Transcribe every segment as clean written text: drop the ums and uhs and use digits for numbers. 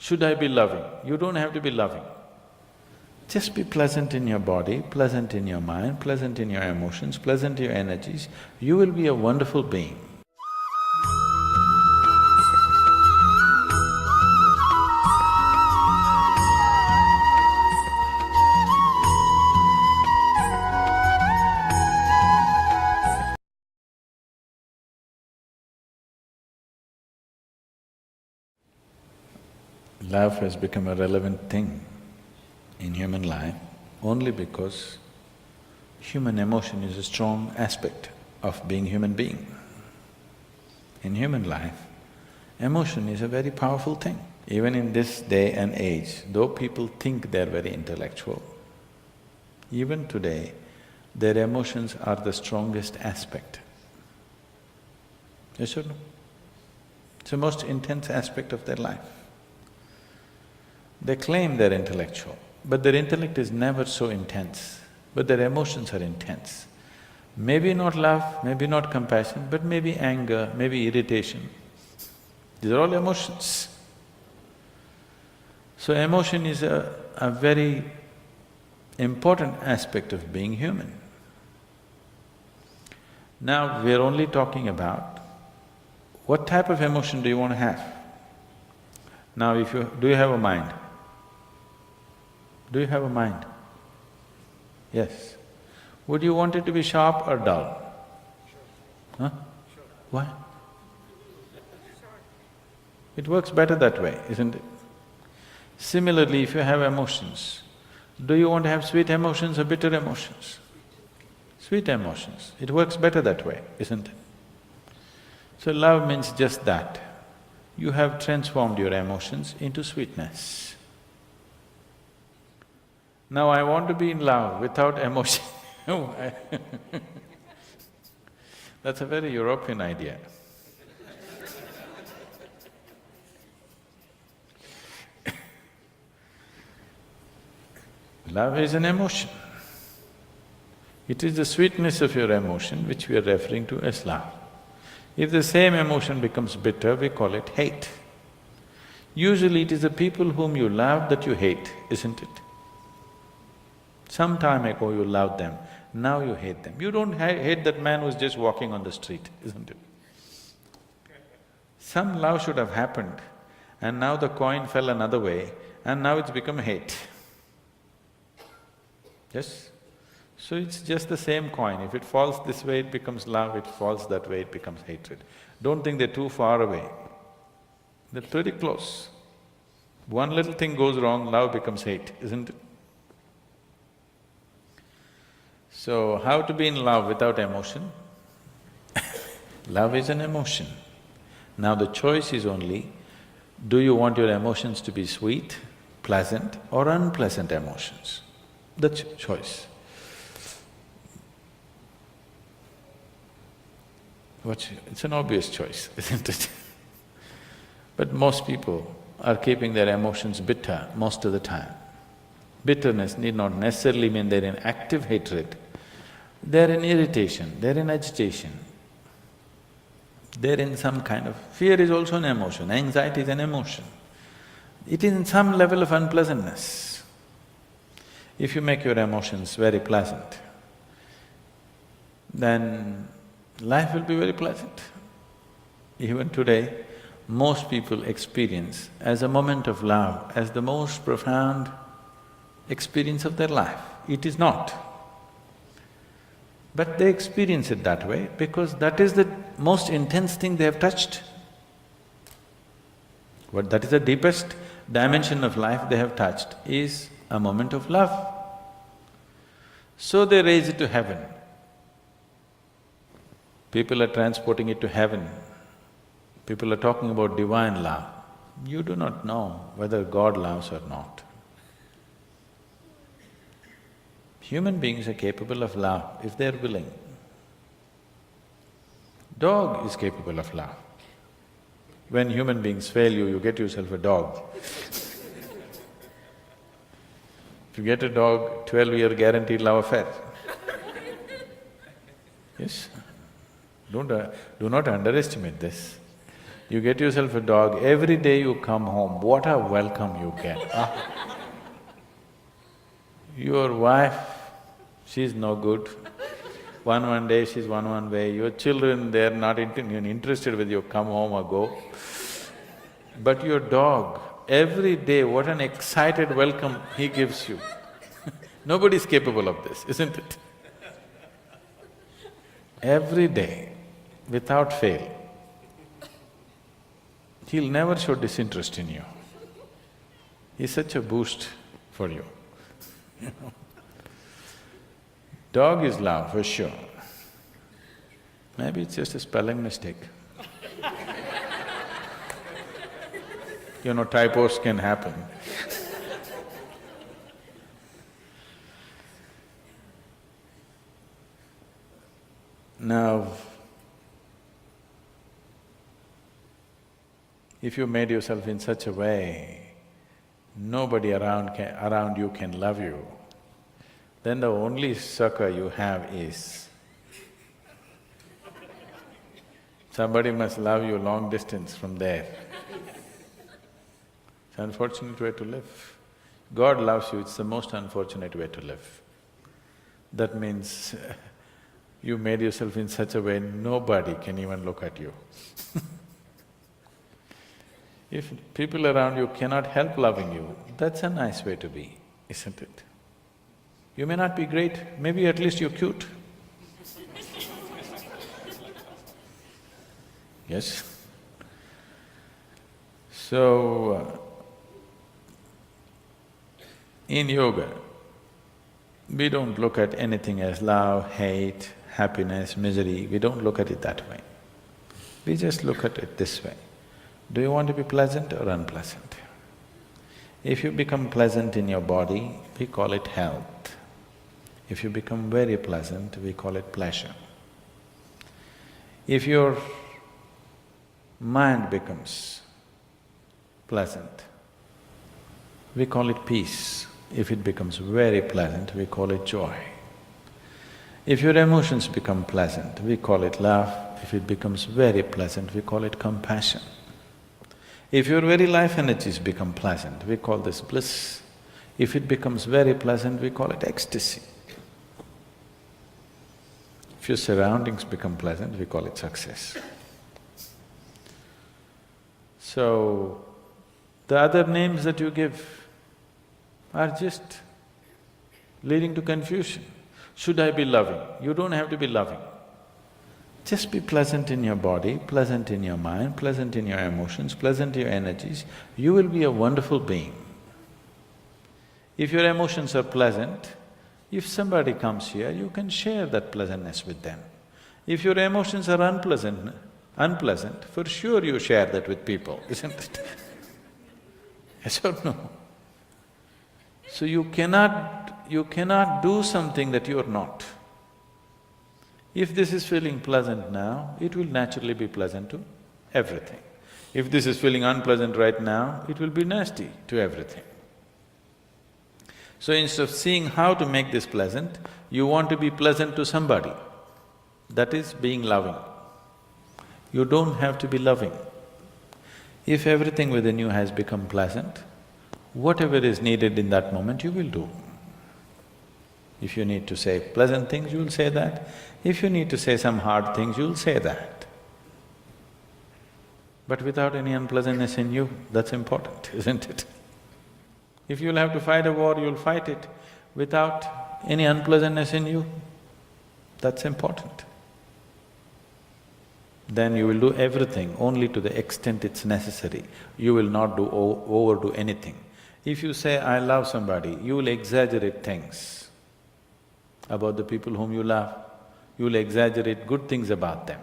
Should I be loving? You don't have to be loving. Just be pleasant in your body, pleasant in your mind, pleasant in your emotions, pleasant in your energies. You will be a wonderful being. Love has become a relevant thing in human life only because human emotion is a strong aspect of being human being. In human life, emotion is a very powerful thing. Even in this day and age, though people think they're very intellectual, even today, their emotions are the strongest aspect. Yes or no? It's the most intense aspect of their life. They claim they're intellectual, but their intellect is never so intense, but their emotions are intense. Maybe not love, maybe not compassion, but maybe anger, maybe irritation. These are all emotions. So emotion is a very important aspect of being human. Now we're only talking about what type of emotion do you want to have? Now do you have a mind? Do you have a mind? Yes. Would you want it to be sharp or dull? Huh? Why? It works better that way, isn't it? Similarly, if you have emotions, do you want to have sweet emotions or bitter emotions? Sweet emotions, it works better that way, isn't it? So love means just that. You have transformed your emotions into sweetness. Now I want to be in love without emotion. That's a very European idea. Love is an emotion. It is the sweetness of your emotion which we are referring to as love. If the same emotion becomes bitter, we call it hate. Usually it is the people whom you love that you hate, isn't it? Some time ago you loved them, now you hate them. You don't hate that man who's just walking on the street, isn't it? Some love should have happened and now the coin fell another way and now it's become hate. Yes? So it's just the same coin. If it falls this way, it becomes love, if it falls that way, it becomes hatred. Don't think they're too far away. They're pretty close. One little thing goes wrong, love becomes hate, isn't it? So, how to be in love without emotion? Love is an emotion. Now the choice is only, do you want your emotions to be sweet, pleasant or unpleasant emotions? That's your choice. It's an obvious choice, isn't it? But most people are keeping their emotions bitter most of the time. Bitterness need not necessarily mean they're in active hatred. They're in irritation, they're in agitation. They're in some kind of… fear is also an emotion, anxiety is an emotion. It is in some level of unpleasantness. If you make your emotions very pleasant, then life will be very pleasant. Even today, most people experience as a moment of love, as the most profound experience of their life. It is not. But they experience it that way because that is the most intense thing they have touched. That is the deepest dimension of life they have touched, is a moment of love. So they raise it to heaven. People are transporting it to heaven. People are talking about divine love. You do not know whether God loves or not. Human beings are capable of love if they're willing. Dog is capable of love. When human beings fail you, you get yourself a dog. If you get a dog, 12-year guaranteed love affair. Yes? Do not underestimate this. You get yourself a dog, every day you come home, what a welcome you get. Your wife, she's no good. One day she's one way, your children, they're not interested whether you come home or go. But your dog, every day, what an excited welcome he gives you. Nobody's capable of this, isn't it? Every day, without fail. He'll never show disinterest in you. He's such a boost for you. Dog is love, for sure. Maybe it's just a spelling mistake. Typos can happen. Now, if you made yourself in such a way, nobody around you can love you, then the only succor you have is somebody must love you long distance from there. It's an unfortunate way to live. God loves you, it's the most unfortunate way to live. That means you made yourself in such a way nobody can even look at you. If people around you cannot help loving you, that's a nice way to be, isn't it? You may not be great, maybe at least you're cute. Yes? So, in yoga, we don't look at anything as love, hate, happiness, misery, we don't look at it that way. We just look at it this way. Do you want to be pleasant or unpleasant? If you become pleasant in your body, we call it health. If you become very pleasant, we call it pleasure. If your mind becomes pleasant, we call it peace. If it becomes very pleasant, we call it joy. If your emotions become pleasant, we call it love. If it becomes very pleasant, we call it compassion. If your very life energies become pleasant, we call this bliss. If it becomes very pleasant, we call it ecstasy. If your surroundings become pleasant, we call it success. So, the other names that you give are just leading to confusion. Should I be loving? You don't have to be loving. Just be pleasant in your body, pleasant in your mind, pleasant in your emotions, pleasant in your energies, you will be a wonderful being. If your emotions are pleasant, if somebody comes here, you can share that pleasantness with them. If your emotions are unpleasant, for sure you share that with people, isn't it? Yes or no? So you cannot do something that you are not. If this is feeling pleasant now, it will naturally be pleasant to everything. If this is feeling unpleasant right now, it will be nasty to everything. So instead of seeing how to make this pleasant, you want to be pleasant to somebody. That is being loving. You don't have to be loving. If everything within you has become pleasant, whatever is needed in that moment, you will do. If you need to say pleasant things, you'll say that. If you need to say some hard things, you'll say that. But without any unpleasantness in you, that's important, isn't it? If you'll have to fight a war, you'll fight it without any unpleasantness in you, that's important. Then you will do everything only to the extent it's necessary. You will not overdo anything. If you say, I love somebody, you will exaggerate things about the people whom you love. You will exaggerate good things about them.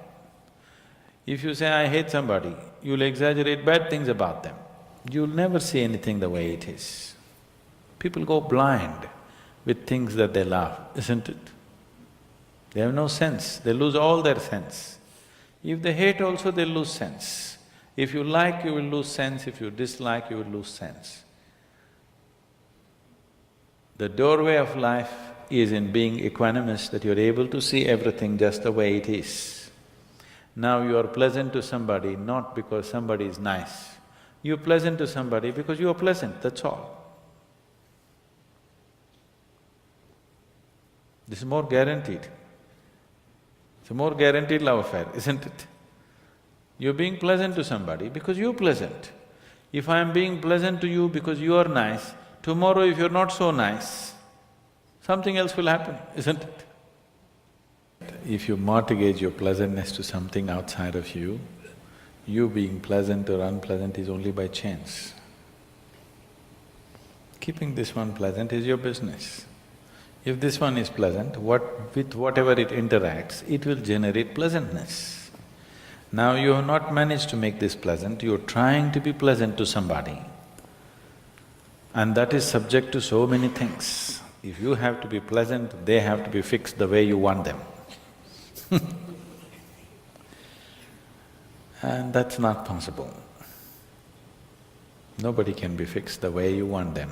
If you say, I hate somebody, you will exaggerate bad things about them. You'll never see anything the way it is. People go blind with things that they love, isn't it? They have no sense, they lose all their sense. If they hate also, they'll lose sense. If you like, you will lose sense. If you dislike, you will lose sense. The doorway of life is in being equanimous, that you're able to see everything just the way it is. Now you are pleasant to somebody not because somebody is nice. You're pleasant to somebody because you are pleasant, that's all. This is more guaranteed. It's a more guaranteed love affair, isn't it? You're being pleasant to somebody because you're pleasant. If I am being pleasant to you because you are nice, tomorrow if you're not so nice, something else will happen, isn't it? If you mortgage your pleasantness to something outside of you being pleasant or unpleasant is only by chance. Keeping this one pleasant is your business. If this one is pleasant, with whatever it interacts, it will generate pleasantness. Now you have not managed to make this pleasant, you're trying to be pleasant to somebody. And that is subject to so many things. If you have to be pleasant, they have to be fixed the way you want them. And that's not possible. Nobody can be fixed the way you want them.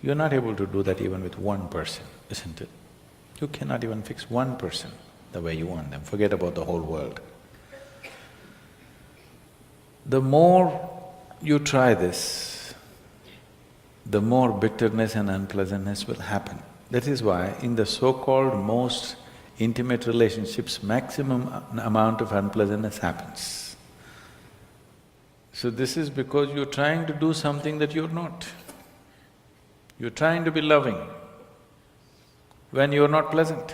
You're not able to do that even with one person, isn't it? You cannot even fix one person the way you want them, forget about the whole world. The more you try this, the more bitterness and unpleasantness will happen. That is why in the so-called most intimate relationships, maximum amount of unpleasantness happens. So this is because you're trying to do something that you're not. You're trying to be loving when you're not pleasant.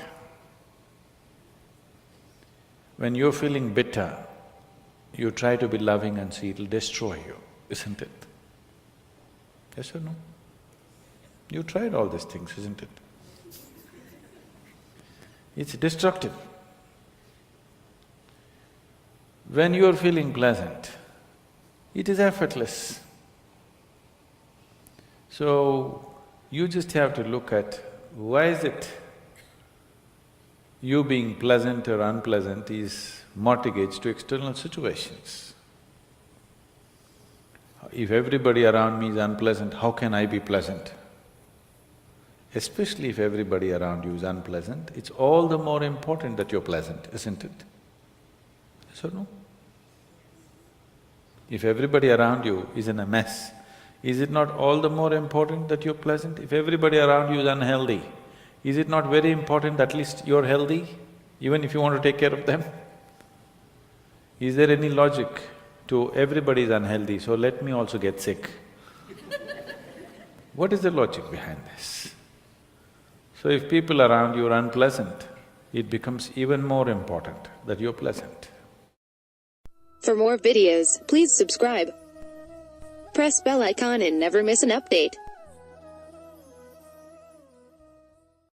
When you're feeling bitter, you try to be loving and see it'll destroy you, isn't it? Yes or no? You tried all these things, isn't it? It's destructive. When you're feeling pleasant, it is effortless. So, you just have to look at why is it you being pleasant or unpleasant is mortgaged to external situations. If everybody around me is unpleasant, how can I be pleasant? Especially if everybody around you is unpleasant, it's all the more important that you're pleasant, isn't it? Yes or no? If everybody around you is in a mess, is it not all the more important that you're pleasant? If everybody around you is unhealthy, is it not very important at least you're healthy, even if you want to take care of them? Is there any logic to everybody is unhealthy, so let me also get sick? What is the logic behind this? So if people around you are unpleasant, it becomes even more important that you're pleasant. For more videos, please subscribe. Press bell icon and never miss an update.